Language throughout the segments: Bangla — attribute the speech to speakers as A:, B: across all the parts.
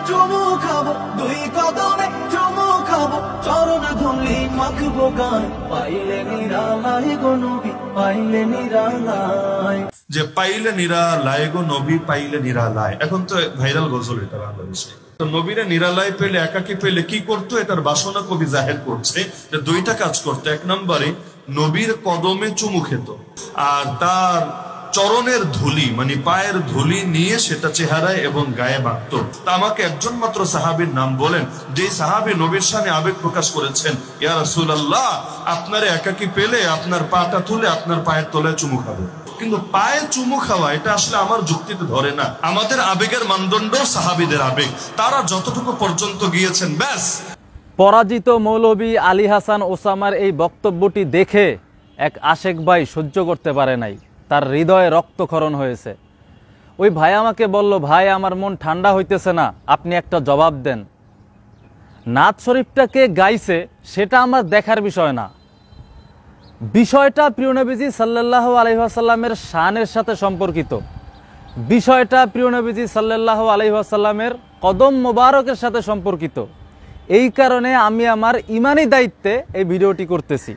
A: চুমু খাবো, দুই কদমে চুমু খাবো, চরণ ধুলি মাখবো গায়, পাইলে নিরালায় গো নবী, পাইলে নিরালায়।
B: যে পাইলে নিরালায় গো নবী, পাইলে নিরালায়, এখন তো ভাইরাল গজল এটা বাংলাদেশে। তো নবীরা নিরালায় পেলে, একাকি পেলে কি করতো, এটার বাসনা কবি জাহের করছে যে দুইটা কাজ করতো। এক নম্বরে নবীর কদমে চুমু খেত, আর তার চরণের ধুলি মানে পায়ের ধুলি নিয়ে সেটা চেহারায় এবং গায়ে মাখতো। তা আমাকে একজন মাত্র সাহাবীর নাম বলেন যে সাহাবী নবীর সামনে আবেগ প্রকাশ করেছেন, ইয়া রাসূলুল্লাহ, আপনার একাকি পেলে আপনার পাটা তুলে আপনার পায়ের তলায় চুমু খাবো। কিন্তু পায়ে চুমু খাওয়া এটা আসলে আমার যুক্তিতে ধরে না। আমাদের আবেগের মানদণ্ড সাহাবীদের আবেগ, তারা যতটুকু পর্যন্ত গিয়েছেন ব্যাস।
C: পরাজিত মৌলভী আলী হাসান ওসামার এই বক্তব্যটি দেখে এক আশেক ভাই সহ্য করতে পারে নাই, তার হৃদয়ে রক্তক্ষরণ হয়েছে। ওই ভাই আমাকে বলল, ভাই আমার মন ঠান্ডা হইতেছে না, আপনি একটা জবাব দেন। নাত শরীফটা কে গাইছে সেটা আমার দেখার বিষয় না, বিষয়টা প্রিয় নবীজি সাল্লাল্লাহু আলাইহি ওয়াসাল্লামের শানের সাথে সম্পর্কিত, বিষয়টা প্রিয় নবীজি সাল্লাল্লাহু আলাইহি ওয়াসাল্লামের কদম মোবারকের সাথে সম্পর্কিত। এই কারণে আমি আমার ইমানি দায়িত্বে এই ভিডিওটি করতেছি।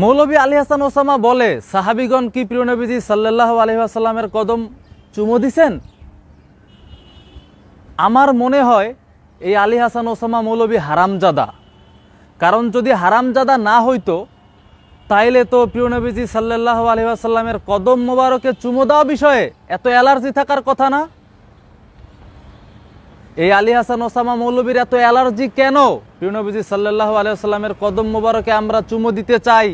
C: মৌলভী আলী হাসান ওসামা বলে, সাহাবীগণ কি প্রিয় নবীজি সাল্লাল্লাহু আলাইহি ওয়াসাল্লামের কদম চুমু দিছেন? আমার মনে হয় এই আলী হাসান ওসামা মৌলভী হারামজাদা। কারণ যদি হারামজাদা না হইতো তাইলে তো প্রিয় নবীজি সাল্লাল্লাহু আলাইহি ওয়াসাল্লামের কদম মোবারকে চুমু দেওয়া বিষয়ে এত অ্যালার্জি থাকার কথা না। এই আলী হাসান ওসামা মৌলভীর এত অ্যালার্জি কেন? প্রিয় নবীজি সাল্লাল্লাহু আলাইহি ওয়াসাল্লামের কদম মোবারকে আমরা চুমু দিতে চাই,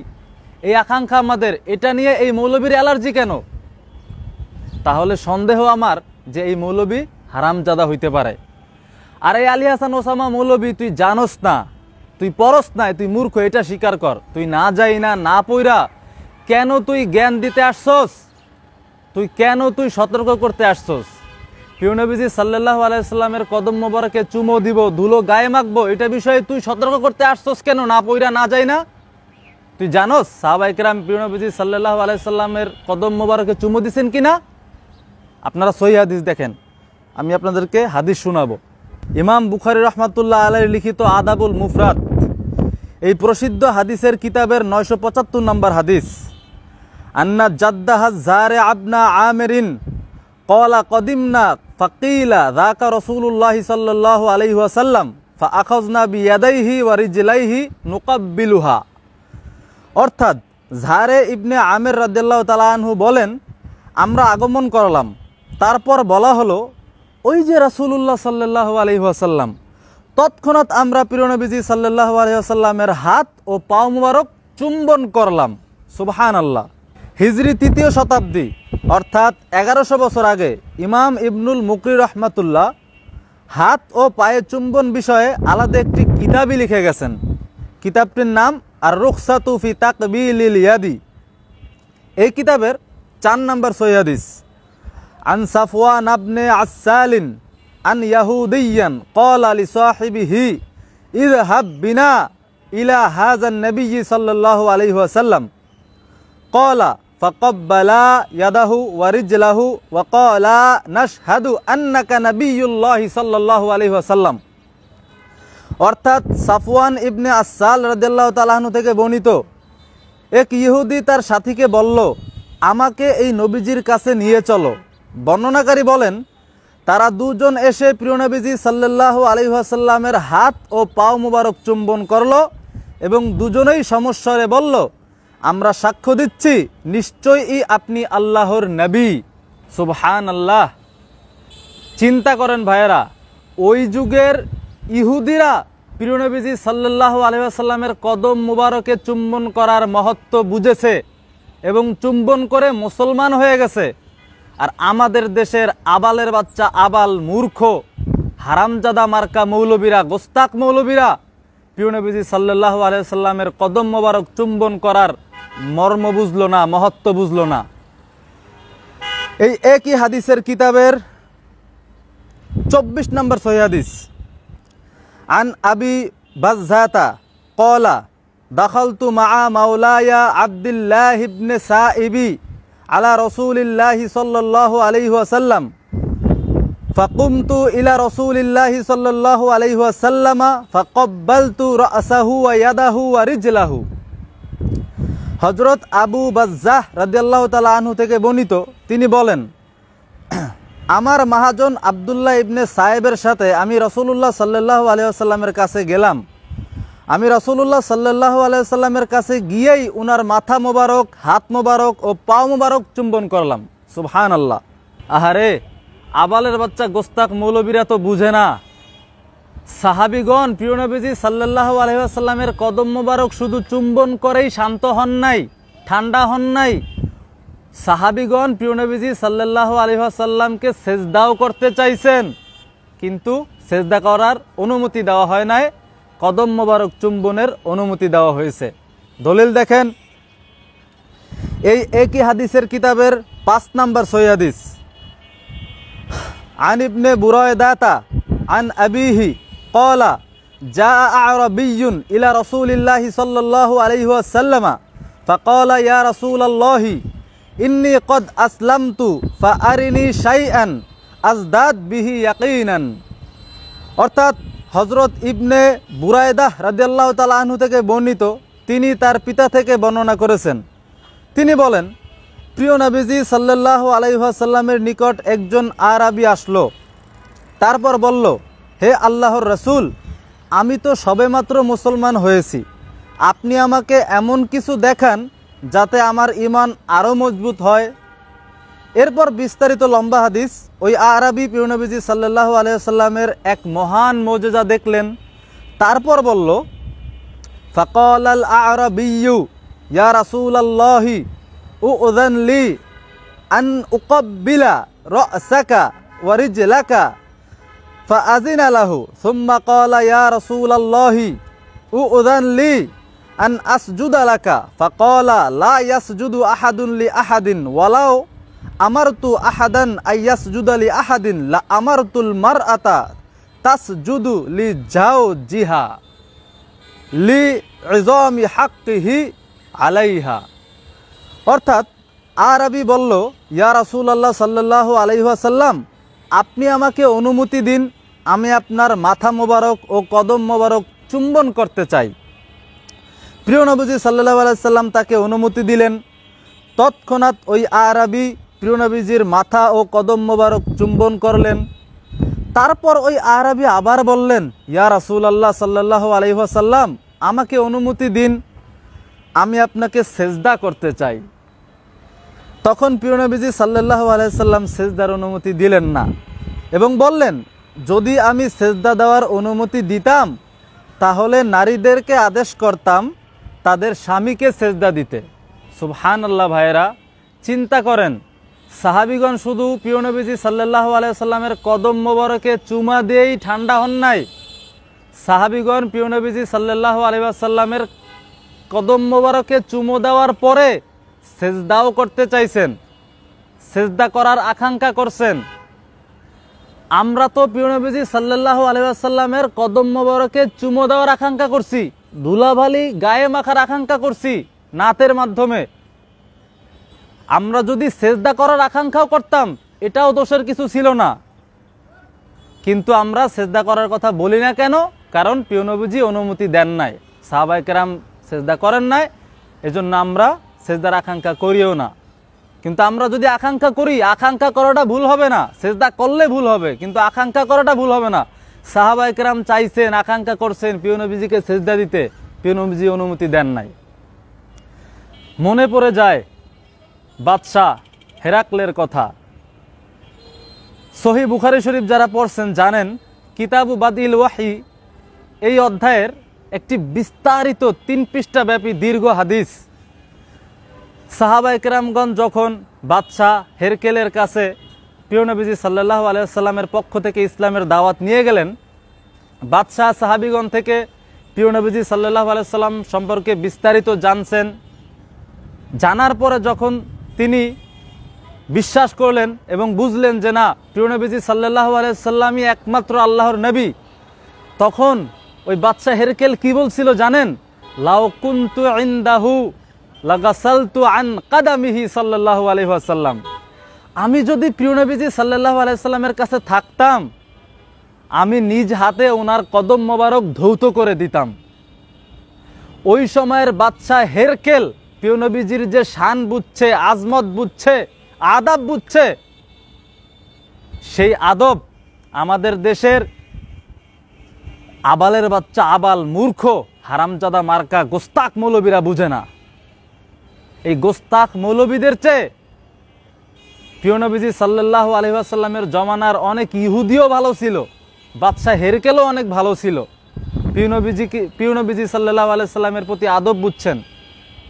C: এই আকাঙ্ক্ষা আমাদের, এটা নিয়ে এই মৌলভীর অ্যালার্জি কেন? তাহলে সন্দেহ আমার যে এই মৌলভী হারামজাদা হইতে পারে। আর এই আলী হাসান ওসামা মৌলভী, তুই জানোস না, তুই পরস নাই, তুই মূর্খ, এটা স্বীকার কর। তুই না যাই না না পইরা কেন তুই জ্ঞান দিতে আসছস? তুই সতর্ক করতে আসছস? প্রিয় নবীজি সাল্লাল্লাহু আলাইহি ওয়াসাল্লামের কদম মোবারকে চুমো দিব, ধুলো গায়ে মাখবো, এটা বিষয়ে তুই সতর্ক করতে আসছস কেন? না পইরা না যাই না, তুই জানোস সাহাবায়ে কেরাম প্রিয় নবীজি সাল্লাল্লাহু আলাইহি ওয়াসাল্লামের কদম মোবারকে চুমো দিছেন কিনা? আপনারা সহিহ হাদিস দেখেন, আমি আপনাদেরকে হাদিস শোনাবো। ইমাম বুখারী রাহমাতুল্লাহ আলাইহি লিখিত আদাবুল মুফরাদ, এই প্রসিদ্ধ হাদিসের কিতাবের 975 নম্বর হাদিস। আন্না জাদ্দাহা জারে আবনা আমিরিন ক্বালা কদিমনা ফাকিলা যাকা রাসূলুল্লাহ সাল্লাল্লাহু আলাইহি ওয়াসাল্লাম ফাআখাযনা বিয়াদাইহি ওয়া রিজলাইহি নুকাব্বিলুহা। অর্থাৎ জারে ইবনে আমির রাদিয়াল্লাহু তাআলা আনহু বলেন, আমরা আগমন করলাম, তারপর বলা হলো ওই যে রাসূলুল্লাহ সাল্লাল্লাহু আলাইহি ওয়াসাল্লাম, তৎক্ষণাৎ আমরা প্রিয় নবীজি সাল্লাল্লাহু আলাইহি ওয়াসাল্লামের হাত ও পা মুবারক চুম্বন করলাম। সুবহানাল্লাহ। হিজরি 3য় শতাব্দী অর্থাৎ 1100 বছর আগে ইমাম ইবনুল মুকরি রহমাতুল্লাহ হাত ও পায়ে চুম্বন বিষয়ে আলাদা একটি কিতাবই লিখে গেছেন। কিতাবটির নাম আর রুখসাতু ফি তাকবিলিল ইয়াদি। এই কিতাবের 4 নম্বর সহিহ হাদিস। আন সাফওয়ান ইবনে আসালিন আন ইয়াহুদিয়ান ক্বালা লি সাহিবিহি ইযহাব বিনা ইলা হাযান নবী সাল্লাল্লাহু আলাইহি ওয়াসাল্লাম ক্বালা ফাকাব্বালা ইয়াদাহু ওয়া রিজলাহু ওয়া ক্বালা নাশহাদু আন্নাকা নবিয়্যুল্লাহ সাল্লাল্লাহু আলাইহি ওয়াসাল্লাম। অর্থাৎ সাফওয়ান ইবনে আসাল রাদিয়াল্লাহু তাআলা আনহু থেকে বর্ণিত, এক ইহুদি তার সাথীকে বলল, আমাকে এই নবীজির কাছে নিয়ে চলো। বর্ণনাকারী বলেন, তারা দুজন এসে প্রিয় নবীজি সাল্লাল্লাহু আলাইহি ওয়াসাল্লামের হাত ও পাও মুবারক চুম্বন করলো এবং দুজনেই সমস্বরে বলল, আমরা সাক্ষ্য দিচ্ছি নিশ্চয়ই আপনি আল্লাহর নবী। সুবহানাল্লাহ। চিন্তা করেন ভাইয়েরা, ওই যুগের ইহুদিরা প্রিয় নবীজি সাল্লাল্লাহু আলাইহি ওয়াসাল্লামের কদম মুবারকে চুম্বন করার মহত্ব বুঝেছে এবং চুম্বন করে মুসলমান হয়ে গেছে। আর আমাদের দেশের আবালের বাচ্চা আবাল মূর্খ হারামজাদা মার্কা মৌলবীরা, গোস্তাক মৌলবীরা প্রিয় নবীজি সাল্লাল্লাহু আলাইহি ওয়াসাল্লামের কদম মোবারক চুম্বন করার মর্ম বুঝলো না, মহত্ব বুঝলো না। এই একই হাদিসের কিতাবের 24 নম্বর সহিহ হাদিস। আন আবি বাজ্জাতা ক্বালা দাখালতু মাআ মাওলায়া আব্দুল্লাহ ইবনে সাইবি আলা রাসূলিল্লাহি সাল্লাল্লাহু আলাইহি ওয়াসাল্লাম ফাকুমতু ইলা রাসূলিল্লাহি সাল্লাল্লাহু আলাইহি ওয়াসাল্লাম ফাকাব্বালতু রাসাহু ওয়া ইয়াদাহু ওয়া রিজলাহু। হযরত আবু বাজ্জাহ রাদিয়াল্লাহু তাআলা আনহু থেকে বর্ণিত, তিনি বলেন, আমার মহাজন আব্দুল্লাহ ইবনে সায়েবের সাথে আমি রাসূলুল্লাহ সাল্লাল্লাহু আলাইহি ওয়াসাল্লামের কাছে গেলাম। আমি রাসূলুল্লাহ সাল্লাল্লাহু আলাইহি ওয়াসাল্লামের কাছে গিয়েই উনার মাথা মোবারক, হাত মোবারক ও পাও মোবারক চুম্বন করলাম। সুবহানাল্লাহ। আহারে, আবালের বাচ্চা গোস্তাক মৌলবীরা তো বুঝে না। সাহাবীগণ প্রিয় নবীজি সাল্লাল্লাহু আলাইহি ওয়াসাল্লামের কদম মোবারক শুধু চুম্বন করেই শান্ত হন নাই, ঠান্ডা হন নাই। সাহাবীগণ প্রিয় নবীজি সাল্লাল্লাহু আলাইহি ওয়াসাল্লামকে সেজদাও করতে চাইছেন, কিন্তু সেজদা করার অনুমতি দেওয়া হয় নাই, কদম মোবারক চুম্বনের অনুমতি দেওয়া হয়েছে। দলিল দেখেন, এই একই হাদিসের কিতাবের 5 নম্বর সহিহ হাদিস। আন ইবনে বুরায়দাতা আন আবিহি ক্বালা জাআ আ'রাবিয়্যুন ইলা রাসূলিল্লাহি সাল্লাল্লাহু আলাইহি ওয়াসাল্লাম ফাকালা ইয়া রাসূলাল্লাহি ইন্নী ক্বাদ আসলামতু ফাআরিনি শাইআন আজদাদ বিহি ইয়াকিনান। অর্থাৎ হযরত ইবনে বুরায়দাহ রাদিয়াল্লাহু তাআলা আনহু থেকে বর্ণিত, তিনি তার পিতা থেকে বর্ণনা করেছেন। তিনি বলেন, প্রিয় নবীজি সাল্লাল্লাহু আলাইহি ওয়াসাল্লামের নিকট একজন আরবি আসলো। তারপর বলল, হে আল্লাহর রাসূল, আমি তো সবেমাত্র মুসলমান হয়েছি, আপনি আমাকে এমন কিছু দেখান যাতে আমার ঈমান আরও মজবুত হয়। এরপর বিস্তারিত লম্বা হাদিস। ওই আরবি প্রিয় নবীজি সাল্লাল্লাহু আলাইহি ওয়াসাল্লামের এক মহান মুজিজা দেখলেন। তারপর বলল, ফাকালাল আ'রাবিয়্যু ইয়া রাসূলাল্লাহি উযন লি আন উকাব্বিলা রাসাকা ওয়া রিজলাকা ফাআযিনা লাহু সুম্মা ক্বালা ইয়া রাসূলাল্লাহি উযন লি আন আসজুদা লাকা ফাকালা লা ইয়াসজুদু আহাদুন লি আহাদিন ওয়ালাউ আমারতু আহাদান আইয়াসজুদা লি আহাদিন লা আমারতুল মারআতা তাসজুদু লি জাওজিহা লি ইযামি হাক্কিহি আলাইহা। অর্থাৎ আরবি বলল, ইয়া রাসূলুল্লাহ সাল্লাল্লাহু আলাইহি ওয়াসাল্লাম, আপনি আমাকে অনুমতি দিন, আমি আপনার মাথা মোবারক ও কদম মোবারক চুম্বন করতে চাই। প্রিয় নবীজি সাল্লাল্লাহু আলাইহি ওয়াসাল্লাম তাকে অনুমতি দিলেন। তৎক্ষণাৎ ওই আরবি প্রিয় নবীজির মাথা ও কদম মোবারক চুম্বন করলেন। তারপর ওই আরবি আবার বললেন, ইয়া রাসূলুল্লাহ সাল্লাল্লাহু আলাইহি ওয়াসাল্লাম, আমাকে অনুমতি দিন, আমি আপনাকে সেজদা করতে চাই। তখন প্রিয় নবীজি সাল্লাল্লাহু আলাইহি ওয়াসাল্লাম সেজদার অনুমতি দিলেন না এবং বললেন, যদি আমি সেজদা দেওয়ার অনুমতি দিতাম তাহলে নারীদেরকে আদেশ করতাম তাদের স্বামীকে সেজদা দিতে। সুবহানাল্লাহ। ভাইয়েরা, চিন্তা করেন, সাহাবীগণ শুধু প্রিয় নবীজি সাল্লাল্লাহু আলাইহি ওয়াসাল্লামের কদম মোবারকে চুমা দিয়েই ঠান্ডা হন নাই, সাহাবীগণ প্রিয় নবীজি সাল্লাল্লাহু আলাইহি ওয়াসাল্লামের কদম মোবারকে চুমো দেওয়ার পরে সেজদাও করতে চাইছেন, সেজদা করার আকাঙ্ক্ষা করছেন। আমরা তো প্রিয় নবীজি সাল্লাল্লাহু আলাইহি ওয়াসাল্লামের কদম মোবারকে চুমো দেওয়ার আকাঙ্ক্ষা করছি, ধুলাবালি গায়ে মাখার আকাঙ্ক্ষা করছি নাতের মাধ্যমে। আমরা যদি সেজদা করার আকাঙ্ক্ষাও করতাম, এটাও দোষের কিছু ছিল না, কিন্তু আমরা সেজদা করার কথা বলি না কেন? কারণ প্রিয় নবীজি অনুমতি দেন নাই, সাহাবায়ে কেরাম সেজদা করেন নাই, এজন্য আমরা সেজদার আকাঙ্ক্ষা করিও না। কিন্তু আমরা যদি আকাঙ্ক্ষা করি, আকাঙ্ক্ষা করাটা ভুল হবে না, সেজদা করলে ভুল হবে, কিন্তু আকাঙ্ক্ষা করাটা ভুল হবে না। সাহাবায়ে কেরাম চাইছেন, আকাঙ্ক্ষা করছেন প্রিয় নবীজিকে সেজদা দিতে, প্রিয় নবীজি অনুমতি দেন নাই। মনে পড়ে যায় বাদশাহ হেরাকলের কথা। সহিহ বুখারী শরীফ যারা পড়ছেন জানেন, কিতাবু বাদিল ওয়াহি এই অধ্যায়ের একটি বিস্তারিত 3 পৃষ্ঠা ব্যাপী দীর্ঘ হাদিস। সাহাবায়ে কেরামগণ যখন বাদশাহ হেরকেলের কাছে প্রিয় নবীজি সাল্লাল্লাহু আলাইহি ওয়াসাল্লামের পক্ষ থেকে ইসলামের দাওয়াত নিয়ে গেলেন, বাদশাহ সাহাবীগণ থেকে প্রিয় নবীজি সাল্লাল্লাহু আলাইহি ওয়াসাল্লাম সম্পর্কে বিস্তারিত জানছেন। জানার পরে যখন তিনি বিশ্বাস করলেন এবং বুঝলেন যে না, প্রিয় নবীজি সাল্লাল্লাহু আলাইহি ওয়াসাল্লামই একমাত্র আল্লাহর নবী, তখন ওই বাদশাহ হেরকেল কি বলছিল জানেন? লাউ কুনতু ইনদাহু লাগাসালতু আন কাদামিহি সাল্লাল্লাহু আলাইহি ওয়াসাল্লাম। আমি যদি প্রিয় নবীজি সাল্লাল্লাহু আলাইহি সাল্লামের কাছে থাকতাম, আমি নিজ হাতে ওনার কদম মোবারক ধৌত করে দিতাম। ওই সময়ের বাদশা হেরকেল প্রিয় নবীজির যে শান বুঝছে, আজমত বুঝছে, আদব বুঝছে, সেই আদব আমাদের দেশের আবালের বাচ্চা আবাল মূর্খ হারামজাদা মার্কা গোস্তাক মৌলবীরা বুঝে না। এই গোস্তাক মৌলবীদের চেয়ে প্রিয় নবীজি সাল্লাল্লাহু আলাইহি ওয়াসাল্লামের জমানার অনেক ইহুদিও ভালো ছিল, বাদশা হেরকেলও অনেক ভালো ছিল। প্রিয় নবীজি সাল্লাল্লাহু আলাইহি ওয়াসাল্লামের প্রতি আদব বুঝছেন,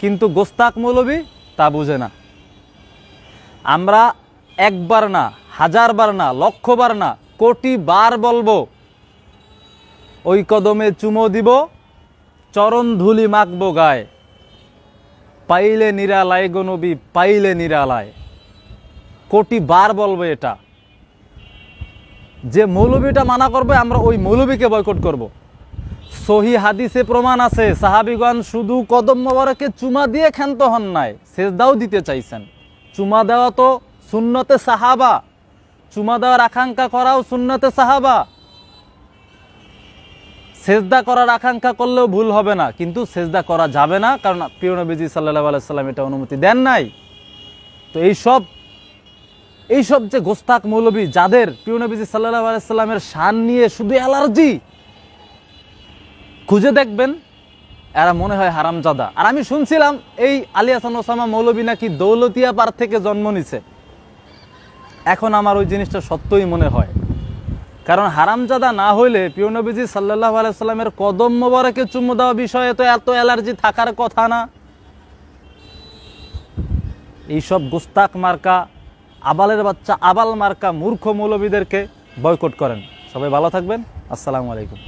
C: কিন্তু গোস্তাক মৌলবী তা বুঝে না। আমরা একবার না, হাজারবার না, লক্ষবার না, কোটি বার বলবো, ওই কদমে চুমো দিব, চরণ ধুলি মাখবো গায়ে, পাইলে নিরালায় গো নবী, পাইলে নিরালায়। কোটি বার বলবো এটা। যে মৌলবীটা মানা করবে আমরা ওই মৌলবীকে বয়কট করব। সহি হাদিসে প্রমাণ আছে সাহাবীগণ শুধু কদম মোবারকে চুমা দিয়ে ক্ষান্ত হন নাই, সেজদাও দিতে চাইছেন। চুমা দেওয়া তো সুন্নতে সাহাবা, চুমা দেওয়ার আকাঙ্ক্ষা করাও সুন্নতে সাহাবা। সেজদা করার আকাঙ্ক্ষা করলেও ভুল হবে না, কিন্তু সেজদা করা যাবে না, কারণ প্রিয় নবীজি সাল্লাল্লাহু আলাইহি সাল্লাম এটা অনুমতি দেন নাই। তো এইসব যে গোস্তাক মৌলবী, যাদের প্রিয় নবীজি সাল্লাল্লাহু আলাইহি সাল্লামের শান নিয়ে শুধু অ্যালার্জি, খুঁজে দেখবেন এরা মনে হয় হারামজাদা। আর আমি শুনছিলাম এই আলী হাসান ওসামা মৌলবী নাকি দৌলতিয়া পাড় থেকে জন্ম নিছে। এখন আমার ওই জিনিসটা সত্যই মনে হয়, কারণ হারামজাদা না হইলে প্রিয় নবীজি সাল্লাল্লাহু আলাইহি সাল্লামের কদম মোবারকে চুমু দেওয়া বিষয়ে তো এত অ্যালার্জি থাকার কথা না। এইসব গোস্তাক মার্কা আবালের বাচ্চা আবাল মার্কা মূর্খ মৌলবীদেরকে বয়কট করেন। সবাই ভালো থাকবেন। আসসালামু আলাইকুম।